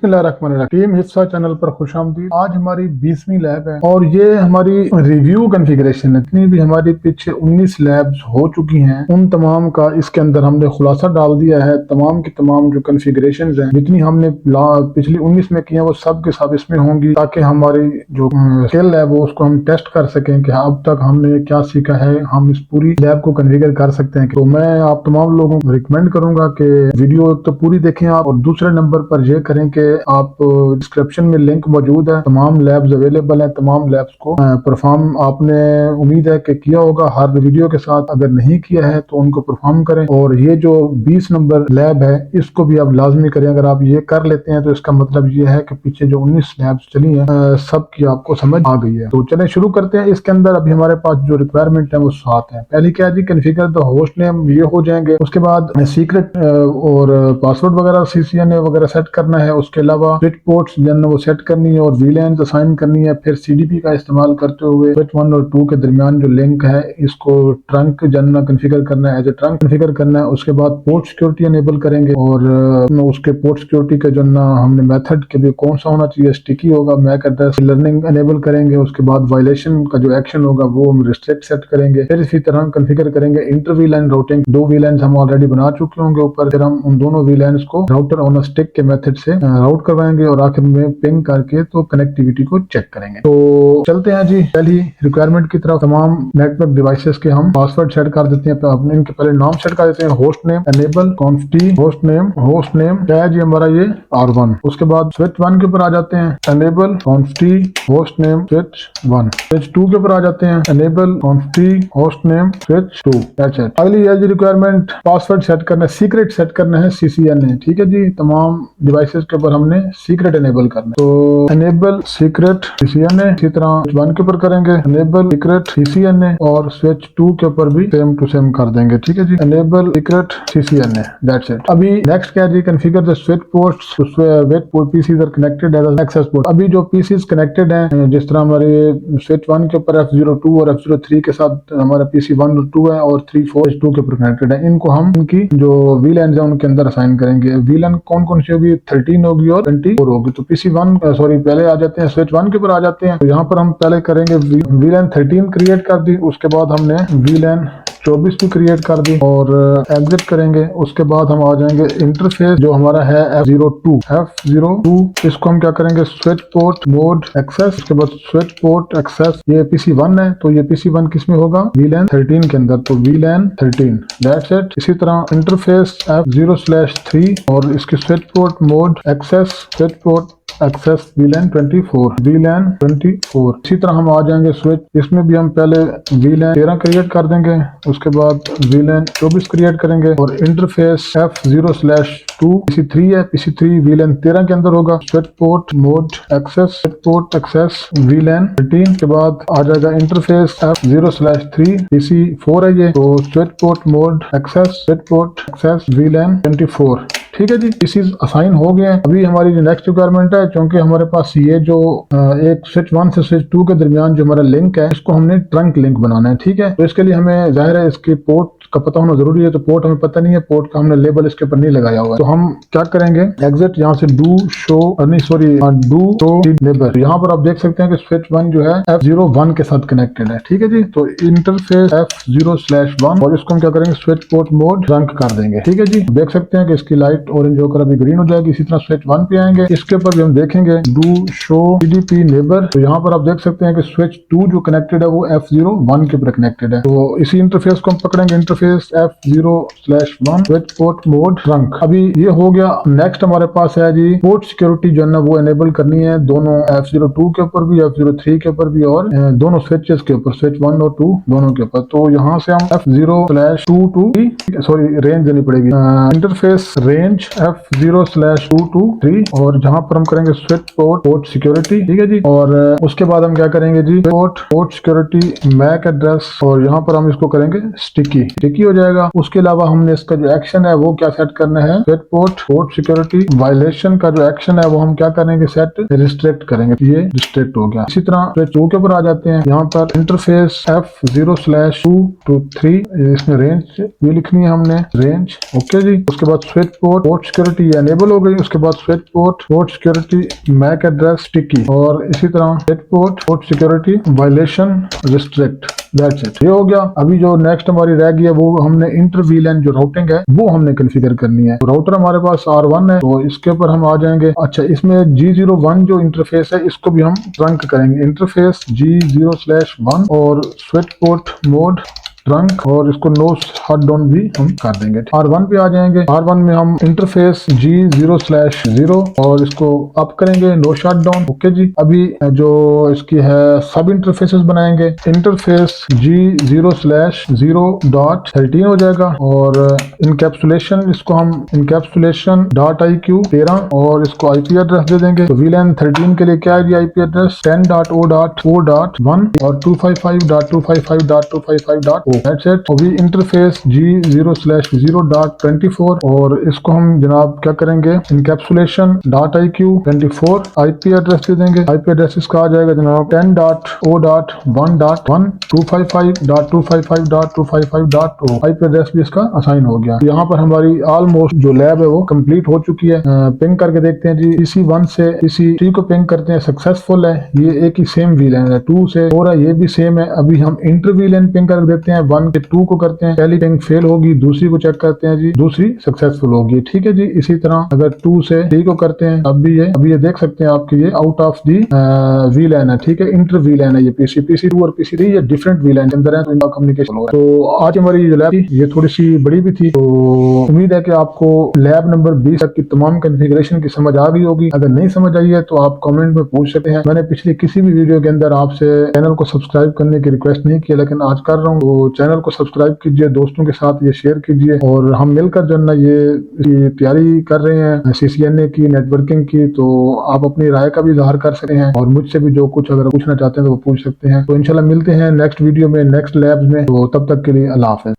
Team Hifsa channel पर खुशामदीद। आज हमारी 20वीं लैब है और ये हमारी रिव्यू कॉन्फ़िगरेशन है। जितनी भी हमारी पीछे 19 लैब्स हो चुकी हैं उन तमाम का इसके अंदर हमने खुलासा डाल दिया है। तमाम की तमाम जो कॉन्फ़िगरेशंस हैं जितनी हमने पिछली 19 में की हैं वो सब के सब इसमें होंगी, ताकि हमारी जो स्किल है वो उसको हम टेस्ट कर सकें कि अब तक हमने क्या सीखा है, हम इस पूरी लैब को कॉन्फ़िगर कर सकते हैं। तो मैं आप तमाम लोगों को रिकमेंड करूंगा कि वीडियो तो पूरी देखें आप, और दूसरे नंबर पर यह करें कि आप डिस्क्रिप्शन में लिंक मौजूद है, तमाम लैब्स अवेलेबल हैं। तमाम लैब्स को परफॉर्म आपने उम्मीद है कि किया होगा हर वीडियो के साथ। अगर नहीं किया है तो उनको परफॉर्म करें, और ये जो 20 नंबर लैब है इसको भी आप लाजमी करें। अगर आप ये कर लेते हैं तो इसका मतलब ये है कि पीछे जो 19 लैब्स चली हैं सब की आपको समझ आ गई है। तो चलें शुरू करते हैं। इसके अंदर अभी हमारे पास जो रिक्वायरमेंट है वो 7 है। पहली क्या जी, कॉन्फ़िगर द होस्ट नेम, ये हो जाएंगे। उसके बाद सीक्रेट और पासवर्ड वगैरह CCNA वगैरह सेट करना है। उसके अलावा स्विच पोर्ट्स जन वो सेट करनी है और VLANs असाइन करनी है। फिर CDP का इस्तेमाल करते हुए स्विच 1 और 2 के दरमियान जो लिंक है इसको ट्रंक जनना कॉन्फ़िगर करना है, एज ए ट्रंक कॉन्फ़िगर करना है। उसके बाद पोर्ट सिक्योरिटी एनेबल करेंगे, और उसके पोर्ट सिक्योरिटी का जो ना हमने मेथड के भी कौन सा होना चाहिए, स्टिकी होगा, मैक एड्रेस लर्निंग एनेबल करेंगे। उसके बाद वायलेशन का जो एक्शन होगा वो हम रिस्ट्रिक्ट सेट करेंगे। फिर इसी तरह कॉन्फ़िगर करेंगे इंटर VLAN राउटिंग। 2 VLANs हम ऑलरेडी बना चुके होंगे ऊपर, फिर हम उन दोनों VLANs को राउटर ऑन स्टिक के मेथड से राउट करवाएंगे और आखिर में पिंग करके तो कनेक्टिविटी को चेक करेंगे। तो चलते हैं जी पहली रिक्वायरमेंट की तरफ। तमाम नेटवर्क डिवाइसेस के हम पासवर्ड सेट कर देते हैं। अपने इनके पहले नाम सेट कर देते हैं। Host name enable conf t host name क्या है जी हमारा, ये R1। उसके बाद स्विच 1 के ऊपर आ जाते हैं, enable conf t host name switch 1। Switch 2 के ऊपर आ जाते हैं, enable conf t host name switch 2। That's it. अगली है जी रिक्वायरमेंट, पासवर्ड सेट करना है, सीक्रेट सेट करना है, CCNA। ठीक है जी, तमाम डिवाइसेस के ऊपर हमने सीक्रेट एनेबल करना है। तो एनेबल सीक्रेट CCNA। इसी तरह स्विच 1 के ऊपर करेंगे एनेबल सीक्रेट CCNA, और स्विच 2 के ऊपर भी सेम टू सेम कर देंगे। ठीक है जी, enable secret CCNA। That's it. अभी नेक्स्ट क्या है जी, configure the switch ports with PCs are connected as access port. अभी जो PCs कनेक्टेड हैं, जिस तरह हमारे स्विच 1 के ऊपर F02 और F03 के साथ हमारा PC 1 और 2 है, और 3 4 2 के ऊपर कनेक्टेड है, इनको हम इनकी जो VLANs है उनके अंदर असाइन करेंगे। VLAN कौन कौन सी होगी, 13 होगी और 24 होगी। तो PC 1 पहले आ जाते हैं, स्विच 1 के ऊपर आ जाते हैं। तो यहाँ पर हम पहले करेंगे VLAN 13 क्रिएट कर दी, उसके बाद हमने VLAN 24 भी क्रिएट कर दी और एग्जिट करेंगे। उसके बाद हम आ जाएंगे इंटरफेस जो हमारा है F02। इसको हम क्या करेंगे, स्विच पोर्ट मोड एक्सेस। उसके बाद स्विच पोर्ट एक्सेस, ये PC 1 है तो ये PC 1 किस में होगा, VLAN 13 के अंदर, तो VLAN 13। That's it. इसी तरह इंटरफेस F0/3 और इसके switch port mode access, switch port access VLAN 24। इसी तरह हम आ जाएंगे स्विच, इसमें भी हम पहले VLAN 13 क्रिएट कर देंगे, उसके बाद VLAN 24 क्रिएट करेंगे, और इंटरफेस F0/2 PC3 है, PC3 VLAN 13 के अंदर होगा। Switch port mode access, switch port access VLAN 13 के बाद आ जाएगा इंटरफेस F0/3 PC4 है ये, तो switch port mode access, switch port access VLAN 24। ठीक है जी, पीसीज असाइन हो गए हैं। अभी हमारी जो नेक्स्ट रिक्वायरमेंट है, क्योंकि हमारे पास ये जो एक स्विच 1 से स्विच 2 के दरमियान जो हमारा लिंक है इसको हमने ट्रंक लिंक बनाना है। ठीक है, तो इसके लिए हमें जाहिर है इसके पोर्ट का पता होना जरूरी है। तो पोर्ट हमें पता नहीं है, पोर्ट का हमने लेबल इसके ऊपर नहीं लगाया हुआ है। तो हम क्या करेंगे, एग्जिट यहाँ से डू शो नेबर। यहाँ पर आप देख सकते हैं कि स्विच 1 जो है F01 के साथ कनेक्टेड है। ठीक है जी, तो इंटरफेस F0/1 और इसको हम क्या करेंगे, स्विच पोर्ट मोड ट्रंक कर देंगे। ठीक है जी, देख सकते हैं कि इसकी लाइट ऑरेंज होकर अभी ग्रीन हो जाएगी। इसी तरह स्विच 1 पे आएंगे, इसके ऊपर भी हम देखेंगे डू शो CDP नेबर। तो यहाँ पर आप देख सकते हैं कि स्विच 2 जो कनेक्टेड है वो F01 के ऊपर कनेक्टेड है। तो इसी इंटरफेस को हम पकड़ेंगे, interface F0/1 switch port mode trunk. अभी ये हो गया। नेक्स्ट हमारे पास है जी पोर्ट सिक्योरिटी जो है ना वो एनेबल करनी है, दोनों F02 के ऊपर भी, F03 के ऊपर भी, और दोनों स्विचेस के ऊपर, स्विच 1 और 2 दोनों के ऊपर। तो यहाँ से हम F0/2 रेंज देनी पड़ेगी, इंटरफेस रेंज F0/223, और जहां पर हम करेंगे स्विच पोर्ट सिक्योरिटी। ठीक है जी, और उसके बाद हम क्या करेंगे जी, पोर्ट सिक्योरिटी मैक एड्रेस, और यहाँ पर हम इसको करेंगे स्टिकी स्टिकी हो जाएगा। उसके अलावा हमने इसका जो एक्शन है वो क्या सेट करना है, स्वेट पोर्ट सिक्योरिटी वायलेशन का जो एक्शन है वो हम क्या करेंगे, सेट रिस्ट्रिक्ट करेंगे। ये रिस्ट्रिक्ट हो गया। इसी तरह स्विच 2 के ऊपर आ जाते हैं। यहाँ पर इंटरफेस F0/2 to 3 इसमें रेंज ये लिखनी है हमने, रेंज। ओके जी। उसके बाद स्विच पोर्ट सिक्योरिटी एनेबल हो गई। उसके बाद switch port security MAC address sticky, और इसी तरह switch port security violation restrict. That's it, ये हो गया। अभी जो नेक्स्ट हमारी रह गई है वो हमने इंटर VLAN जो राउटिंग है वो हमने कॉन्फ़िगर करनी है। तो राउटर हमारे पास R1 है, तो इसके ऊपर हम आ जाएंगे। अच्छा, इसमें G01 जो इंटरफेस है इसको भी हम ट्रंक करेंगे। इंटरफेस G0/1 और स्विच पोर्ट मोड ट्रंक, और इसको नो शटडाउन भी हम कर देंगे। R1 पे आ जाएंगे। R1 में हम इंटरफेस G0/0 और इसको अप करेंगे, नो शटडाउन। ओके जी। अभी जो इसकी है सब इंटरफेसेस बनाएंगे। इंटरफेस G0/0.13 हो जाएगा, और इनकैप्सुलेशन इसको हम इनकैप्सुलेशन .iq 13 और इसको IP एड्रेस दे देंगे। तो VLAN 13 के लिए क्या है जी, IP एड्रेस 10.0.4.1 और 255.255.255.0। That's it। अभी इंटरफेस G0/0.24 और इसको हम जनाब क्या करेंगे, इनकैप्सुलेशन .iq 24 IP एड्रेस दे देंगे। IP एड्रेस इसका आ जाएगा जनाब 10.0.1.1 255.255.255.0। IP एड्रेस भी इसका असाइन हो गया। यहाँ पर हमारी ऑलमोस्ट जो लैब है वो कंप्लीट हो चुकी है। पिंग करके देखते हैं जी। PC1 से PC3 को पिंग करते हैं, सक्सेसफुल है। ये एक ही सेम VLAN है। 2 से 4 है, ये भी सेम है। अभी हम इंटर VLAN पिंग कर देते हैं। 1 के 2 को करते हैं, पहली पिंग फेल होगी, दूसरी को चेक करते हैं जी, दूसरी सक्सेसफुल होगी। ठीक है जी। इसी तरह अगर 2 से 3 को करते हैं, अभी ये देख सकते हैं आपके ये आउट ऑफ दी VLAN है। ठीक है, इंटर VLAN है ये। PC2 और PC3 ये डिफरेंट VLAN के अंदर है, तो इनका कम्युनिकेशन होगा। तो आज हमारी जो लैब थी ये थोड़ी सी बड़ी भी थी, तो उम्मीद है कि आपको लैब नंबर 20 तक की तमाम कॉन्फ़िगरेशन की समझ आ गई होगी। अगर नहीं समझ आई है तो आप कमेंट में पूछ सकते हैं। मैंने पिछले किसी भी वीडियो के अंदर आपसे चैनल को सब्सक्राइब करने की रिक्वेस्ट नहीं की, लेकिन आज कर रहा हूँ। तो चैनल को सब्सक्राइब कीजिए, दोस्तों के साथ ये शेयर कीजिए, और हम मिलकर जो है ना ये तैयारी कर रहे हैं CCNA की, नेटवर्किंग की। तो आप अपनी राय का भी इजहार कर सकते हैं, और मुझसे भी जो कुछ अगर पूछना चाहते हैं तो वो पूछ सकते हैं। तो इंशाल्लाह मिलते हैं नेक्स्ट वीडियो में, नेक्स्ट लैब्स में। तो तब तक के लिए अल्लाह हाफ़िज़।